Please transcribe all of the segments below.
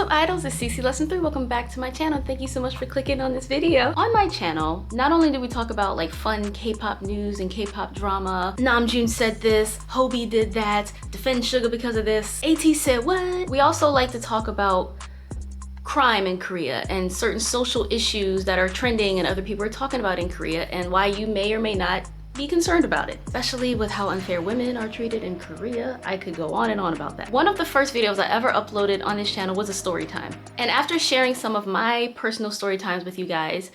up, idols? It's Cece Lesson 3. Welcome back to my channel. Thank you so much for clicking on this video. On my channel, not only do we talk about like fun K-pop news and K-pop drama, Namjoon said this, Hobi did that, defend Suga because of this, AT said what? We also like to talk about crime in Korea and certain social issues that are trending and other people are talking about in Korea and why you may or may not be concerned about it, especially with how unfair women are treated in Korea. I could go on and on about that. One of the first videos I ever uploaded on this channel was a story time. And after sharing some of my personal story times with you guys,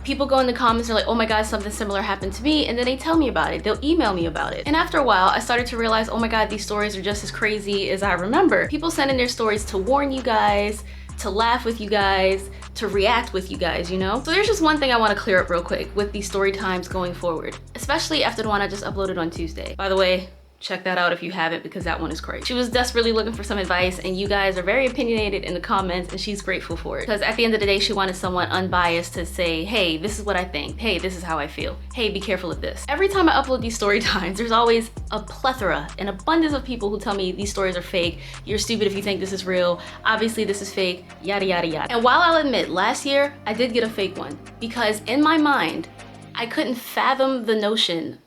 people go in the comments and are like, oh my god, something similar happened to me, and then they tell me about it. They'll email me about it. And after a while, I started to realize, oh my god, these stories are just as crazy as I remember. People send in their stories to warn you guys, to laugh with you guys, to react with you guys, you know? So there's just one thing I want to clear up real quick with these story times going forward, especially after the one I just uploaded on Tuesday. By the way, check that out if you haven't, because that one is crazy. She was desperately looking for some advice, and you guys are very opinionated in the comments, and she's grateful for it. Because at the end of the day, she wanted someone unbiased to say, hey, this is what I think. Hey, this is how I feel. Hey, be careful of this. Every time I upload these story times, there's always a plethora, an abundance of people who tell me these stories are fake. You're stupid if you think this is real. Obviously, this is fake, yada, yada, yada. And while I'll admit, last year, I did get a fake one, because in my mind, I couldn't fathom the notion,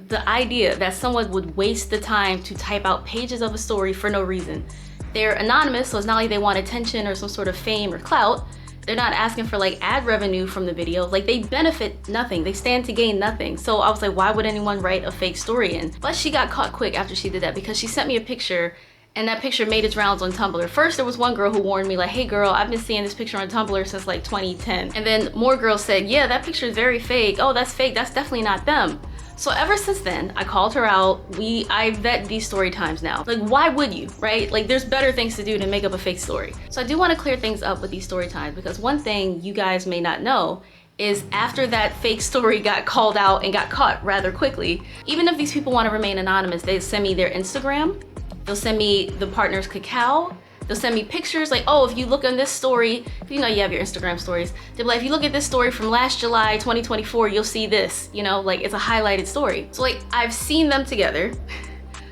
the idea that someone would waste the time to type out pages of a story for no reason. They're anonymous, so it's not like they want attention or some sort of fame or clout. They're not asking for like ad revenue from the video. Like, they benefit nothing. They stand to gain nothing. So I was like, why would anyone write a fake story in? But she got caught quick after she did that, because she sent me a picture and that picture made its rounds on Tumblr. First, there was one girl who warned me like, hey girl, I've been seeing this picture on Tumblr since like 2010. And then more girls said, yeah, that picture is very fake. Oh, that's fake. That's definitely not them. So ever since then, I called her out. I vet these story times now. Like, why would you, right? Like, there's better things to do than make up a fake story. So I do want to clear things up with these story times, because one thing you guys may not know is after that fake story got called out and got caught rather quickly, even if these people want to remain anonymous, they send me their Instagram. They'll send me the partner's cacao. They'll send me pictures like, oh, if you look on this story, you know you have your Instagram stories, they'll be like, if you look at this story from last July 2024, you'll see this, you know, like it's a highlighted story. So like, I've seen them together.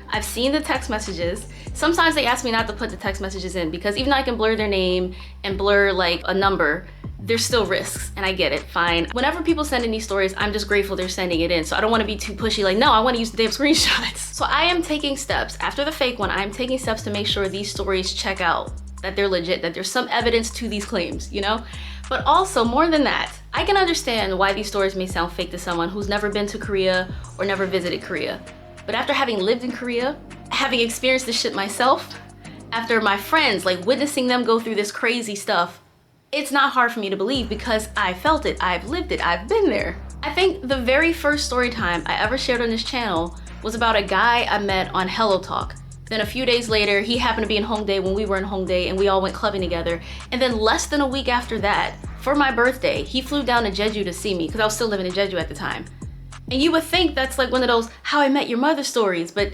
I've seen the text messages. Sometimes they ask me not to put the text messages in, because even though I can blur their name and blur like a number, there's still risks, and I get it, fine. Whenever people send in these stories, I'm just grateful they're sending it in, so I don't want to be too pushy, like, no, I want to use the damn screenshots. So I am taking steps, after the fake one, I'm taking steps to make sure these stories check out, that they're legit, that there's some evidence to these claims, you know? But also, more than that, I can understand why these stories may sound fake to someone who's never been to Korea or never visited Korea. But after having lived in Korea, having experienced this shit myself, after my friends, like witnessing them go through this crazy stuff, it's not hard for me to believe, because I felt it, I've lived it, I've been there. I think the very first story time I ever shared on this channel was about a guy I met on Hello Talk. Then a few days later, he happened to be in Hongdae when we were in Hongdae, and we all went clubbing together. And then less than a week after that, for my birthday, he flew down to Jeju to see me, because I was still living in Jeju at the time. And you would think that's like one of those How I Met Your Mother stories, but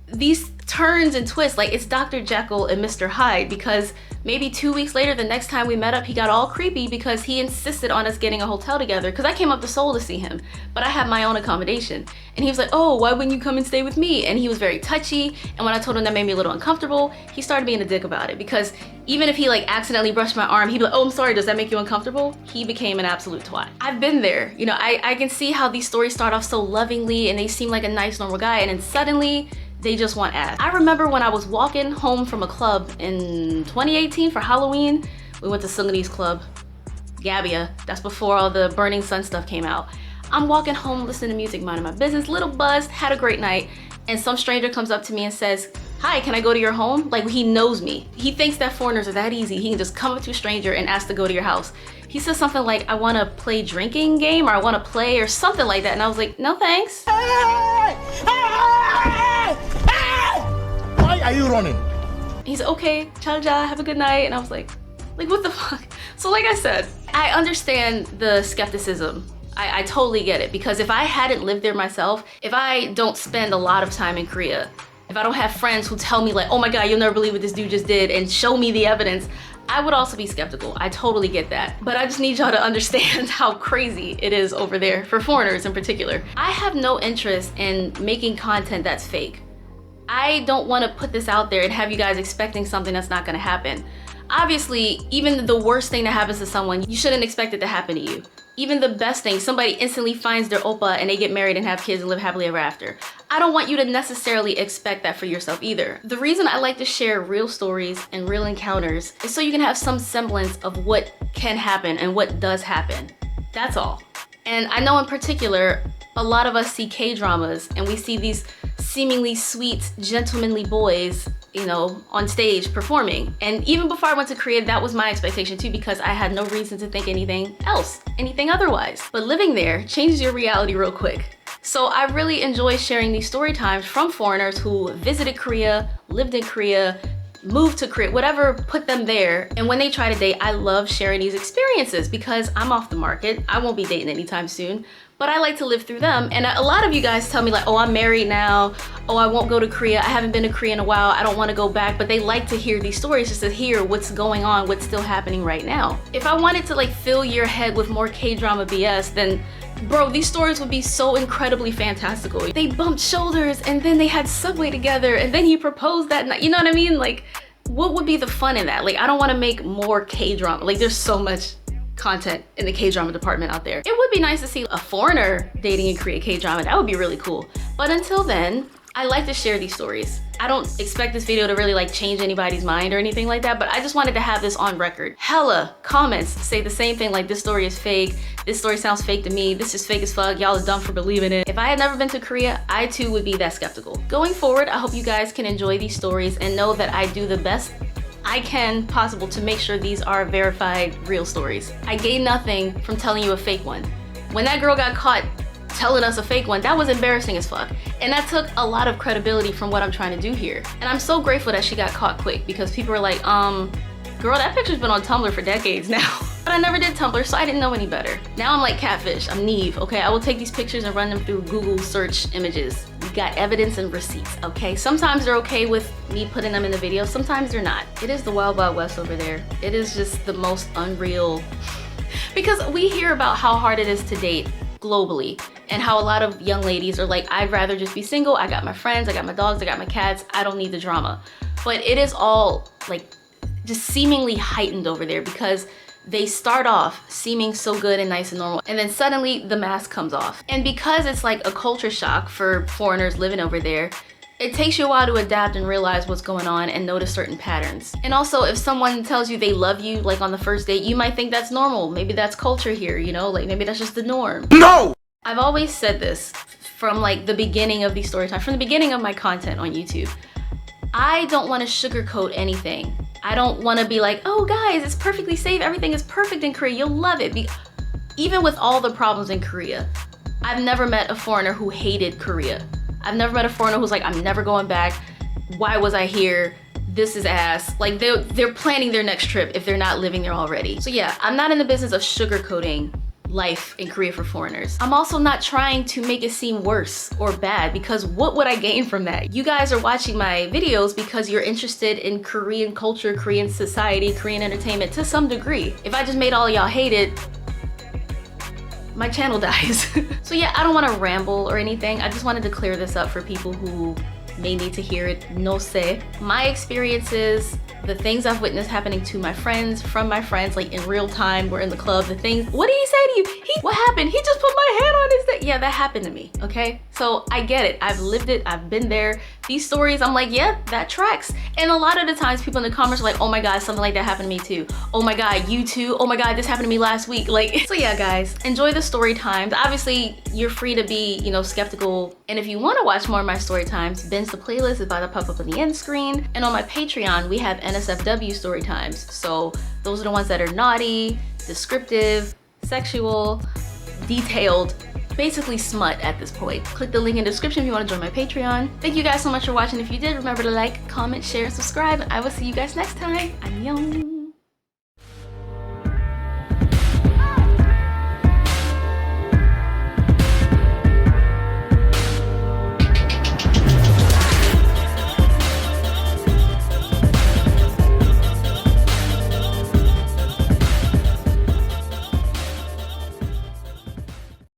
these turns and twists, like it's Dr. Jekyll and Mr. Hyde, because maybe 2 weeks later, the next time we met up, he got all creepy because he insisted on us getting a hotel together, because I came up to Seoul to see him, but I had my own accommodation. And he was like, oh, why wouldn't you come and stay with me? And he was very touchy, and when I told him that made me a little uncomfortable, he started being a dick about it, because even if he like accidentally brushed my arm, he'd be like, oh, I'm sorry, does that make you uncomfortable? He became an absolute twat. I've been there, you know, I can see how these stories start off so lovingly and they seem like a nice, normal guy, and then suddenly, they just want ass. I remember when I was walking home from a club in 2018 for Halloween. We went to Sungni's club, Gabia. That's before all the Burning Sun stuff came out. I'm walking home listening to music, minding my business, little buzzed, had a great night, and some stranger comes up to me and says, hi, can I go to your home? Like, he knows me. He thinks that foreigners are that easy. He can just come up to a stranger and ask to go to your house. He says something like, I want to play drinking game, or I want to play, or something like that. And I was like, no thanks. Why are you running? He's like, okay, Chalja, have a good night. And I was like, what the fuck? So like I said, I understand the skepticism. I totally get it, because if I hadn't lived there myself, if I don't spend a lot of time in Korea, if I don't have friends who tell me like, oh my god, you'll never believe what this dude just did, and show me the evidence, I would also be skeptical. I totally get that. But I just need y'all to understand how crazy it is over there, for foreigners in particular. I have no interest in making content that's fake. I don't want to put this out there and have you guys expecting something that's not going to happen. Obviously, even the worst thing that happens to someone, you shouldn't expect it to happen to you. Even the best thing, somebody instantly finds their oppa and they get married and have kids and live happily ever after. I don't want you to necessarily expect that for yourself either. The reason I like to share real stories and real encounters is so you can have some semblance of what can happen and what does happen. That's all. And I know in particular, a lot of us see K-dramas and we see these seemingly sweet, gentlemanly boys, you know, on stage performing. And even before I went to Korea, that was my expectation too, because I had no reason to think anything else, anything otherwise. But living there changes your reality real quick. So I really enjoy sharing these story times from foreigners who visited Korea, lived in Korea, moved to Korea, whatever put them there. And when they try to date, I love sharing these experiences because I'm off the market. I won't be dating anytime soon, but I like to live through them. And a lot of you guys tell me like, oh, I'm married now. Oh, I won't go to Korea. I haven't been to Korea in a while. I don't want to go back. But they like to hear these stories just to hear what's going on, what's still happening right now. If I wanted to like fill your head with more K-drama BS, then bro, these stories would be so incredibly fantastical. They bumped shoulders and then they had Subway together and then he proposed that night. You know what I mean? Like, what would be the fun in that? Like, I don't want to make more K-drama. Like, there's so much content in the K-drama department out there. It would be nice to see a foreigner dating in Korea K-drama. That would be really cool. But until then, I like to share these stories. I don't expect this video to really like change anybody's mind or anything like that, but I just wanted to have this on record. Hella comments say the same thing, like this story is fake, this story sounds fake to me, this is fake as fuck, y'all are dumb for believing it. If I had never been to Korea, I too would be that skeptical. Going forward, I hope you guys can enjoy these stories and know that I do the best I can possible to make sure these are verified real stories. I gain nothing from telling you a fake one. When that girl got caught telling us a fake one, that was embarrassing as fuck. And that took a lot of credibility from what I'm trying to do here. And I'm so grateful that she got caught quick because people were like, girl, that picture's been on Tumblr for decades now. But I never did Tumblr, so I didn't know any better. Now I'm like Catfish, I'm Neve, okay? I will take these pictures and run them through Google search images. We got evidence and receipts, okay? Sometimes they're okay with me putting them in the video, sometimes they're not. It is the Wild Wild West over there. It is just the most unreal. Because we hear about how hard it is to date globally and how a lot of young ladies are like, I'd rather just be single, I got my friends, I got my dogs, I got my cats, I don't need the drama. But it is all like just seemingly heightened over there because they start off seeming so good and nice and normal and then suddenly the mask comes off. And because it's like a culture shock for foreigners living over there, it takes you a while to adapt and realize what's going on and notice certain patterns. And also, if someone tells you they love you, like on the first date, you might think that's normal. Maybe that's culture here, you know? Like maybe that's just the norm. No! I've always said this from like the beginning of these story times, from the beginning of my content on YouTube. I don't want to sugarcoat anything. I don't want to be like, oh guys, it's perfectly safe. Everything is perfect in Korea. You'll love it. Even with all the problems in Korea, I've never met a foreigner who hated Korea. I've never met a foreigner who's like, I'm never going back. Why was I here? This is ass. Like they're planning their next trip if they're not living there already. So yeah, I'm not in the business of sugarcoating life in Korea for foreigners. I'm also not trying to make it seem worse or bad because what would I gain from that? You guys are watching my videos because you're interested in Korean culture, Korean society, Korean entertainment to some degree. If I just made all y'all hate it, my channel dies. So yeah, I don't want to ramble or anything. I just wanted to clear this up for people who may need to hear it. No sé. My experiences, the things I've witnessed happening to my friends, from my friends, like in real time, we're in the club, the things, what did he say to you? What happened? He just put my hand on his thing. Yeah, that happened to me, okay? So I get it, I've lived it, I've been there. These stories, I'm like, yeah, that tracks. And a lot of the times people in the comments are like, oh my God, something like that happened to me too. Oh my God, you too? Oh my God, this happened to me last week. Like, so yeah, guys, enjoy the story times. Obviously, you're free to be, you know, skeptical. And if you wanna watch more of my story times, binge the playlist is about to pop up on the end screen. And on my Patreon, we have NSFW story times. So those are the ones that are naughty, descriptive, sexual, detailed, basically smut at this point. Click the link in the description if you want to join my Patreon. Thank you guys so much for watching. If you did, remember to like, comment, share, and subscribe. And I will see you guys next time. Annyeong.